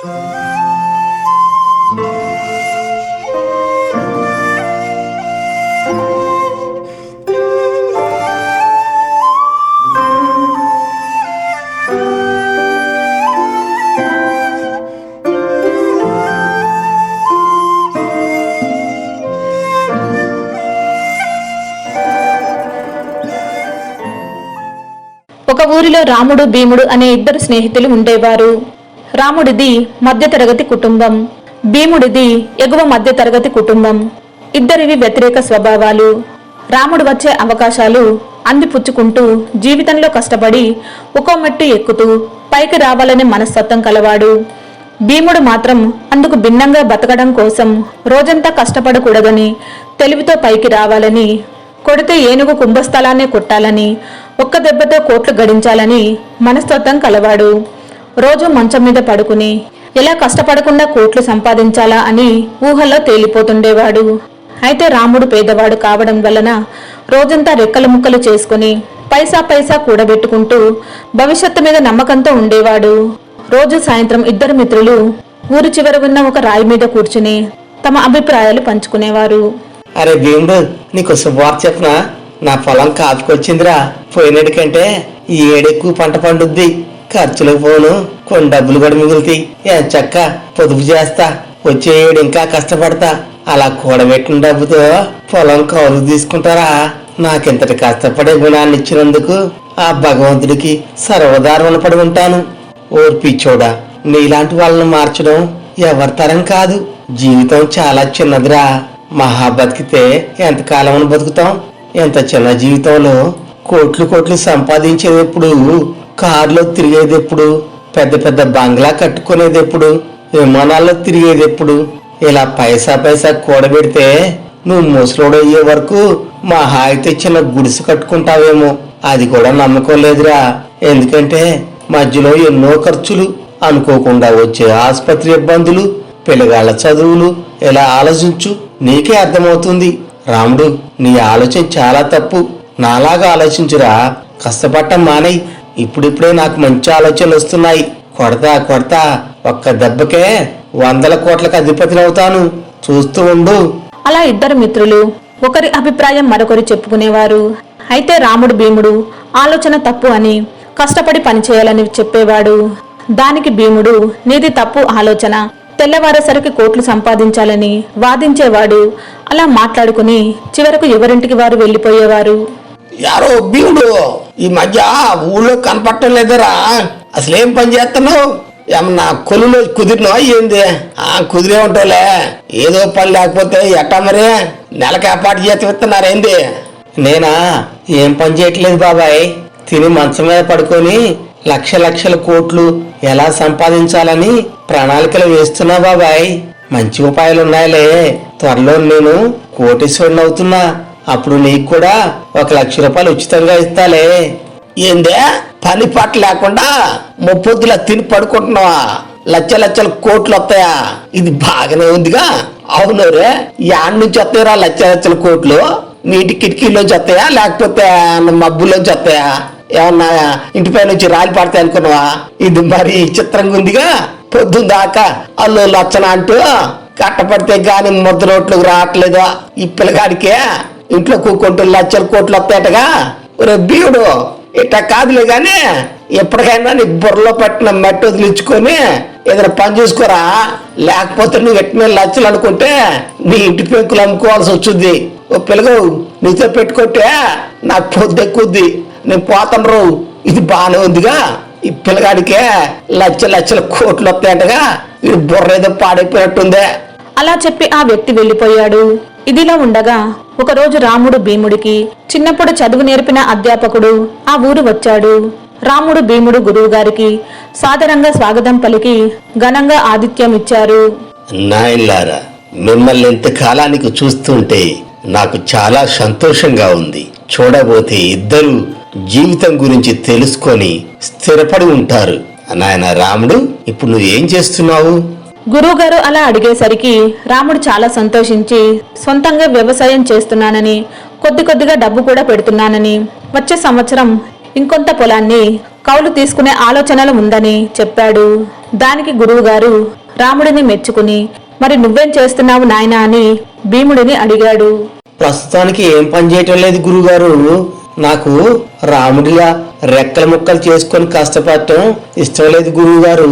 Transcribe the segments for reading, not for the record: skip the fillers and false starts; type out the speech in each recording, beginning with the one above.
ఒక ఊరిలో రాముడు భీముడు అనే ఇద్దరు స్నేహితులు ఉండేవారు. రాముడిది మధ్యతరగతి కుటుంబం, భీముడిది ఎగువ మధ్యతరగతి కుటుంబం. ఇద్దరివి వ్యతిరేక స్వభావాలు. రాముడు వచ్చే అవకాశాలు అందిపుచ్చుకుంటూ జీవితంలో కష్టపడి ఒక్కో మెట్టు ఎక్కుతూ పైకి రావాలనే మనస్తత్వం కలవాడు. భీముడు మాత్రం అందుకు భిన్నంగా బతకడం కోసం రోజంతా కష్టపడకూడదని, తెలివితో పైకి రావాలని, కొడితే ఏనుగు కుంభస్థలాన్ని కొట్టాలని, ఒక్క దెబ్బతో కోట్లు గడించాలని మనస్తత్వం కలవాడు. రోజు మంచం మీద పడుకుని ఎలా కష్టపడకుండా కోట్లు సంపాదించాలా అని ఊహల్లో తేలిపోతుండేవాడు. అయితే రాముడు పేదవాడు కావడం వలన రోజంతా రెక్కలు ముక్కలు చేసుకుని పైసా పైసా కూడబెట్టుకుంటూ భవిష్యత్తు మీద నమ్మకంతో ఉండేవాడు. రోజు సాయంత్రం ఇద్దరు మిత్రులు ఊరు చివర ఉన్న ఒక రాయి మీద కూర్చుని తమ అభిప్రాయాలు పంచుకునేవారు. అరే భీముడు, నీకు శుభవార్త చెప్పనా? నా పొలం కాపుకొచ్చిందిరా. పోయినటి కంటే ఈ ఏడెక్కువ పంట పండుద్ది. ఖర్చులకు పోను, కొన్ని డబ్బులు కూడా మిగులుతాయి. ఏం చక్క పొదుపు చేస్తా, వచ్చే ఏడు ఇంకా కష్టపడతా. అలా కూడబెట్టిన డబ్బుతో పొలం కౌలుకు తీసుకుంటారా? నాకింతటి కష్టపడే గుణాన్ని ఇచ్చినందుకు ఆ భగవంతుడికి సర్వదా రుణపడి ఉంటాను. ఓర్పిచ్చోడా, నీలాంటి వాళ్ళని మార్చడం ఎవరి తరం కాదు. జీవితం చాలా చిన్నదిరా. మహా బతికితే ఎంతకాలం బతుకుతాం? ఎంత చిన్న జీవితంలో కోట్లు కోట్లు సంపాదించేది ఎప్పుడు? కారులో తిరిగేది ఎప్పుడు? పెద్ద పెద్ద బంగ్లా కట్టుకునేది ఎప్పుడు? విమానాల్లో తిరిగేది ఎప్పుడు? ఇలా పైసా పైసా కూడబెడితే నువ్వు ముసలోడు అయ్యే వరకు మహా అయితే చిన్న గుడిసె కట్టుకుంటావేమో. అది కూడా నమ్మకం లేదురా. ఎందుకంటే మధ్యలో ఎన్నో ఖర్చులు, అనుకోకుండా వచ్చే ఆసుపత్రి ఇబ్బందులు, పిల్లగాళ్ళ చదువులు. ఇలా ఆలోచించు, నీకే అర్థమవుతుంది. రాముడు, నీ ఆలోచన చాలా తప్పు. నాలాగా ఆలోచించురా. కష్టపడటం మానేయ్. ఇప్పుడిప్పుడే నాకు మంచి ఆలోచనలు వస్తున్నాయి. కొడతా ఒక్క దెబ్బకే 100 కోట్లకు అధిపతినవుతాను. చూస్తూ ఉండు. అలా ఇద్దరు మిత్రులు ఒకరి అభిప్రాయం మరొకరు చెప్పుకునేవారు. అయితే రాముడు భీముడు ఆలోచన తప్పు అని, కష్టపడి పనిచేయాలని చెప్పేవాడు. దానికి భీముడు నీది తప్పు ఆలోచన, తెల్లవారేసరికి కోట్లు సంపాదించాలని వాదించేవాడు. అలా మాట్లాడుకుని చివరకు ఎవరింటికి వారు వెళ్లిపోయేవారు. యారో భీముడు, ఈ మధ్య ఊళ్ళో కనపడటం లేదరా. అసలేం పని చేస్తున్నావు? ఏమన్నా కొలులో కుదిరినా ఏంది? కుదిరే ఉంటావులే. ఏదో పని లేకపోతే ఎట్టా మరి? నెలకి ఏపాటు జీతం ఇస్తున్నారేంది? నేనా? ఏం పని చేయట్లేదు బాబాయ్. తిని మంచం మీద పడుకొని లక్షల కోట్లు ఎలా సంపాదించాలని ప్రణాళికలు వేస్తున్నా బాబాయ్. మంచి ఉపాయాలున్నాయిలే. త్వరలో నేను కోటీశ్వరుని అవుతున్నా. అప్పుడు నీకు కూడా 1 లక్ష రూపాయలు ఉచితంగా ఇస్తాలే. ఏందే, పని పాట లేకుండా ముప్పొద్దులా తిని పడుకుంటున్నావా? లక్షల కోట్లు వస్తాయా? ఇది బాగానే ఉందిగా. అవును రే, యాడ్ నుంచి వస్తాయరా లక్షల కోట్లు? నీటి కిటికీలోంచి వస్తాయా లేకపోతే మబ్బులోంచి వస్తాయా? ఏమన్నా ఇంటిపై నుంచి రాలి పడతాయి అనుకున్నావా? ఇది మరి చిత్రంగా ఉందిగా. పొద్దున్న దాకా అల్లు లచ్చన అంటూ కట్టపడితే గాని ముద్ద రోట్లకు రావట్లేదా? ఈ పిల్లగాడికే ఇంట్లో కూకుంటూ లక్షల కోట్లు వస్తాయటగా. ఒరే భీముడు, ఇట్లా కాదులే గాని ఎప్పటికైనా నీ బుర్రలో పట్టిన మట్టి వదిలించుకొని ఏదైనా పని చూసుకోరా. లేకపోతే నువ్వు ఎట్టిన లక్షలు అనుకుంటే నీ ఇంటి పెంకులు అమ్ముకోవాల్సి వచ్చింది. ఓ పిల్లగా నీతో పెట్టుకుంటే నాకు పొద్దు ఎక్కుద్ది. నేను పోతాను రో. ఇది బాగానే ఉందిగా. ఈ పిల్లగాడికే లక్షల కోట్లు వస్తాయంటగా. వీడు బుర్ర ఏదో పాడైపోయినట్టుందే. అలా చెప్పి ఆ వ్యక్తి వెళ్లిపోయాడు. ఇదిలా ఉండగా ఒకరోజు రాముడు భీముడికి చిన్నప్పుడు చదువు నేర్పిన అధ్యాపకుడు ఆ ఊరు వచ్చాడు. రాముడు భీముడు గురువు గారికి సాదరంగా స్వాగతం పలికి ఘనంగా ఆతిథ్యం ఇచ్చారు. నాయనలారా, మిమ్మల్ని ఇంతకాలానికి చూస్తుంటే నాకు చాలా సంతోషంగా ఉంది. చూడబోతే ఇద్దరు జీవితం గురించి తెలుసుకొని స్థిరపడి ఉంటారు. నాయన రాముడు, ఇప్పుడు నువ్వు ఏం చేస్తున్నావు? గురువుగారు అలా అడిగేసరికి రాముడు చాలా సంతోషించి సొంతంగా వ్యవసాయం చేస్తున్నానని, కొద్దిగా డబ్బు కూడా పెడుతున్నానని, వచ్చే సంవత్సరం ఇంకొంత పొలాన్ని కౌలు తీసుకునే ఆలోచనలు ఉందని చెప్పాడు. దానికి గురువుగారు రాముడిని మెచ్చుకుని, మరి నువ్వేం చేస్తున్నావు నాయనా అని భీముడిని అడిగాడు. ప్రస్తుతానికి ఏం పని చేయటం లేదు గురుగారు. నాకు రాముడిలా రెక్కల ముక్కలు చేసుకొని కష్టపడటం ఇష్టం లేదు గురువుగారు.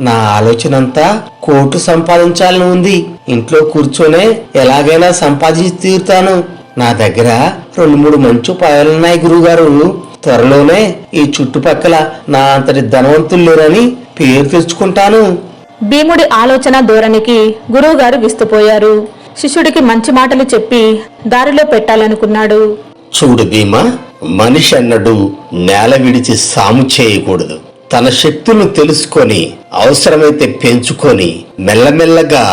నా ఆలోచన అంతా కోట్లు సంపాదించాలని ఉంది. ఇంట్లో కూర్చొనే ఎలాగైనా సంపాదించి తీరుతాను. నా దగ్గర 2-3 మంచి ఉపాయాలున్నాయి గురువుగారు. త్వరలోనే ఈ చుట్టుపక్కల నా అంతటి ధనవంతులు లేరని పేరు తెచ్చుకుంటాను. భీముడి ఆలోచన ధోరణికి గురువుగారు విస్తుపోయారు. శిష్యుడికి మంచి మాటలు చెప్పి దారిలో పెట్టాలనుకున్నాడు. చూడు భీమా, మనిషి అన్నడు నేల విడిచి సాము చేయకూడదు. తన శక్తులను తెలుసుకొని అవసరమైతే పెంచుకొని మెల్లమెల్లగా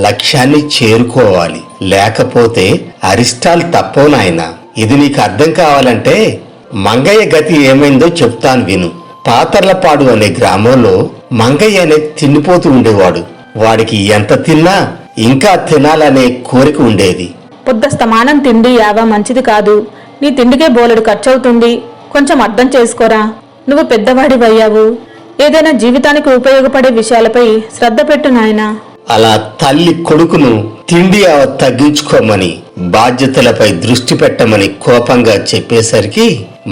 లక్ష్యాన్ని చేరుకోవాలి. లేకపోతే అరిష్టాలు తప్పవు నాయనా. ఇది నీకు అర్థం కావాలంటే మంగయ్య గతి ఏమైందో చెప్తాను విను. పాతర్లపాడు అనే గ్రామంలో మంగయ్య అనే తిండిపోతూ ఉండేవాడు. వాడికి ఎంత తిన్నా ఇంకా తినాలనే కోరిక ఉండేది. పొద్దస్తమానం తిండి యావా మంచిది కాదు. నీ తిండికే బోలెడు ఖర్చవుతుంది. కొంచెం అర్థం చేసుకోరా. నువ్వు పెద్దవాడివయ్యావు. ఏదైనా జీవితానికి ఉపయోగపడే విషయాలపై శ్రద్ధ పెట్టు నాయనా. అలా తల్లి కొడుకును తిండి తగ్గించుకోమని, బాధ్యతలపై దృష్టి పెట్టమని కోపంగా చెప్పేసరికి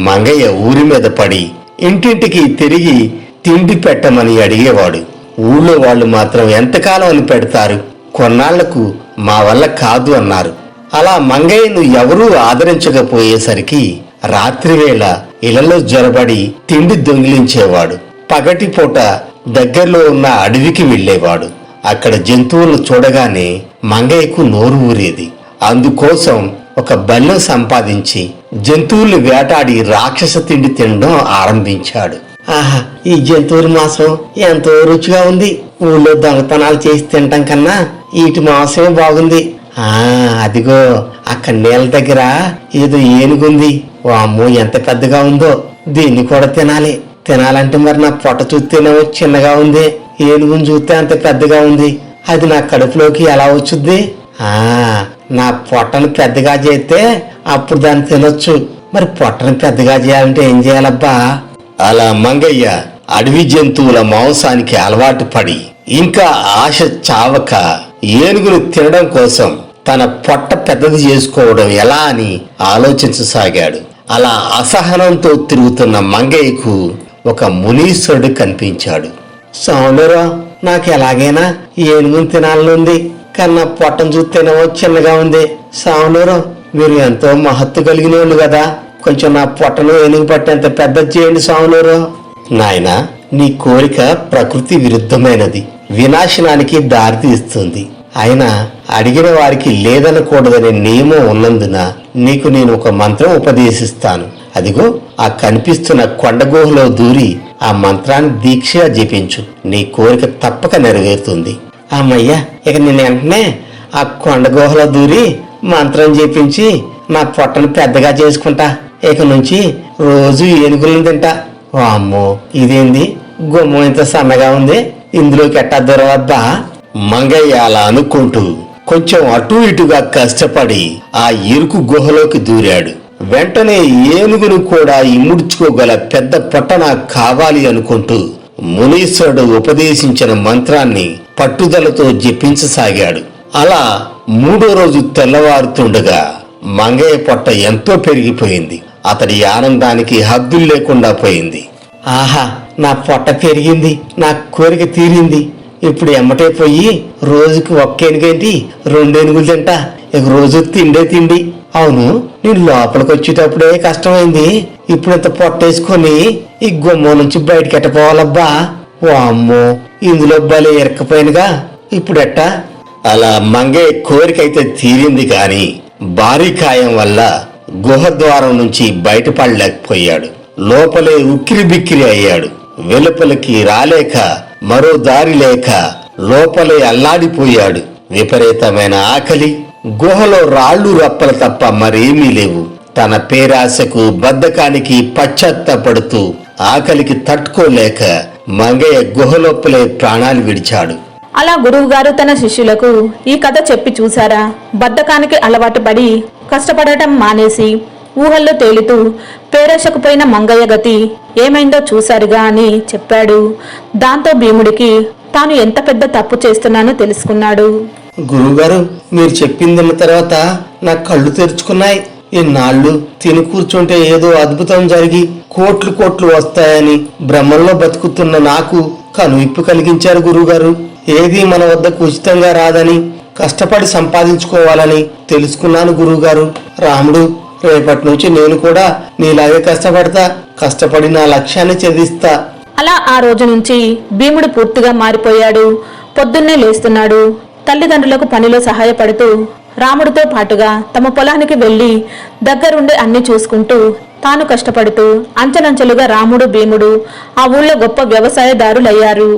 మంగయ్య ఊరి మీద పడి ఇంటింటికి తిరిగి తిండి పెట్టమని అడిగేవాడు. ఊళ్ళో వాళ్ళు మాత్రం ఎంతకాలం అని పెడతారు, కొన్నాళ్లకు మా వల్ల కాదు అన్నారు. అలా మంగయ్యను ఎవరూ ఆదరించకపోయేసరికి రాత్రివేళ ఇళ్లలో జొరబడి తిండి దొంగిలించేవాడు. పగటిపూట దగ్గరలో ఉన్న అడవికి వెళ్లేవాడు. అక్కడ జంతువులను చూడగానే మంగయ్యకు నోరు ఊరేది. అందుకోసం ఒక బల్లెం సంపాదించి జంతువుల్ని వేటాడి రాక్షస తిండి తినడం ఆరంభించాడు. ఆహా, ఈ జంతువుల మాంసం ఎంతో రుచిగా ఉంది. ఊళ్ళో దొంగతనాలు చేసి తినటం కన్నా వీటి మాంసమే బాగుంది. అదిగో అక్కడ నీళ్ళ దగ్గర ఏదో ఏనుగుంది. వామ్మో, ఎంత పెద్దగా ఉందో. దీన్ని కూడా తినాలి. తినాలంటే మరి నా పొట్ట చూస్తేనేమో చిన్నగా ఉంది. ఏనుగుని చూస్తే అంత పెద్దగా ఉంది. అది నా కడుపులోకి ఎలా వచ్చుద్ది? నా పొట్టను పెద్దగా చేస్తే అప్పుడు దాన్ని తినొచ్చు. మరి పొట్టను పెద్దగా చేయాలంటే ఏం చేయాలబ్బా? అలా మంగయ్య అడవి జంతువుల మాంసానికి అలవాటు పడి ఇంకా ఆశ చావక ఏనుగును తినడం కోసం తన పొట్ట పెద్దది చేసుకోవడం ఎలా అని ఆలోచించసాగాడు. అలా అసహనంతో తిరుగుతున్న మంగయ్యకు ఒక మునీశ్వరుడు కనిపించాడు. సౌందర్యం, నాకు ఎలాగైనా ఏనుగును తినాలనుంది, కానీ నా పొట్టను చూస్తేనేమో చిన్నగా ఉంది. సౌందర్యం, మీరు ఎంతో మహత్తు కలిగిన వాళ్ళు కదా, కొంచెం నా పొట్టను ఏనుగు పట్టేంత పెద్దది చేయండి సౌందర్యం. నాయనా, నీ కోరిక ప్రకృతి విరుద్ధమైనది, వినాశనానికి దారితీస్తుంది. అయినా అడిగిన వారికి లేదనకూడదనే నియమం ఉన్నందున నీకు నేను ఒక మంత్రం ఉపదేశిస్తాను. అదిగో ఆ కనిపిస్తున్న కొండగుహలో దూరి ఆ మంత్రాన్ని దీక్షగా జపించు. నీ కోరిక తప్పక నెరవేరుతుంది. అమ్మయ్య, ఇక నేను వెంటనే ఆ కొండగుహలో దూరి మంత్రం జపించి నా పొట్టను పెద్దగా చేసుకుంటా. ఇక నుంచి రోజు ఏనుగులను తింటా. అమ్మో, ఇదేంది గుమ్మం ఇంత సన్నగా ఉంది, ఇందులోకి ఎట్టా దొరవద్దా? మంగయ్య అలా అనుకుంటూ కొంచెం అటూ ఇటుగా కష్టపడి ఆ ఇరుకు గుహలోకి దూరాడు. వెంటనే ఏనుగును కూడా ఇముడ్చుకోగల పెద్ద పొట్ట నాకు కావాలి అనుకుంటూ మునీశ్వరుడు ఉపదేశించిన మంత్రాన్ని పట్టుదలతో జపించసాగాడు. అలా 3వ రోజు తెల్లవారుతుండగా మంగయ్య పొట్ట ఎంతో పెరిగిపోయింది. అతడి ఆనందానికి హద్దులు లేకుండా పోయింది. ఆహా, నా పొట్ట పెరిగింది, నా కోరిక తీరింది. ఇప్పుడు ఎమ్మటే పోయి రోజుకి ఒక్క ఏనుగేంటి 2 ఏనుగులు తింటా. ఇక రోజు తిండే తిండి. అవును, నేను లోపలికి వచ్చేటప్పుడే కష్టమైంది. ఇప్పుడు ఇంత పొట్టేసుకొని ఈ గుమ్మం నుంచి బయటకి ఎట్టపోవాలబ్బా? వామ్మో, ఇందులో భలే ఇరక్కపోయినగా. ఇప్పుడెట్టా? అలా మంగయ్య కోరికైతే తీరింది గాని భారీ కాయం వల్ల గుహ ద్వారం నుంచి బయటపడలేకపోయాడు. లోపలే ఉక్కిరి బిక్కిరి అయ్యాడు. వెలుపలికి రాలేక మరో దారి లేక లోపలే అల్లాడిపోయాడు. విపరీతమైన ఆకలి, గుహలో రాళ్లు రప్పలు తప్ప మరేమీ లేవు. తన పేరాశకు బద్ధకానికి పశ్చాత్తాపడుతూ ఆకలికి తట్టుకోలేక మంగయ్య గుహలోపలే ప్రాణాలు విడిచాడు. అలా గురువుగారు తన శిష్యులకు ఈ కథ చెప్పి చూశారా? బద్ధకానికి అలవాటు పడి కష్టపడటం మానేసి ఊహల్లో తేలుతూ పేరేసకపోయిన మంగయ్య గతి ఏమైందో చూశారుగా అని చెప్పాడు. దాంతో భీముడికి తాను ఎంత పెద్ద తప్పు చేస్తున్నానో తెలుసుకున్నాడు. గురువుగారు, మీరు చెప్పిందిన్న తర్వాత నా కళ్ళు తెరుచుకున్నాయి. ఇన్నాళ్ళు తిని కూర్చుంటే ఏదో అద్భుతం జరిగి కోట్లు కోట్లు వస్తాయని భ్రమంలో బతుకుతున్న నాకు కనువిప్పు కలిగించారు గురువుగారు. ఏది మన వద్దకు ఉచితంగా రాదని కష్టపడి సంపాదించుకోవాలని తెలుసుకున్నాను గురువుగారు. రాముడు, రేపటి నుంచి నేను కూడా నీలాగే కష్టపడి నా లక్ష్యాన్ని ఛేదిస్తా. అలా ఆ రోజు నుంచి భీముడు పూర్తిగా మారిపోయాడు. పొద్దున్నే లేస్తున్నాడు. తల్లిదండ్రులకు పనిలో సహాయపడుతూ రాముడితో పాటుగా తమ పొలానికి వెళ్లి దగ్గరుండి అన్ని చూసుకుంటూ తాను కష్టపడుతూ అంచెలంచెలుగా రాముడు భీముడు ఆ ఊళ్ళో గొప్ప వ్యవసాయదారులయ్యారు.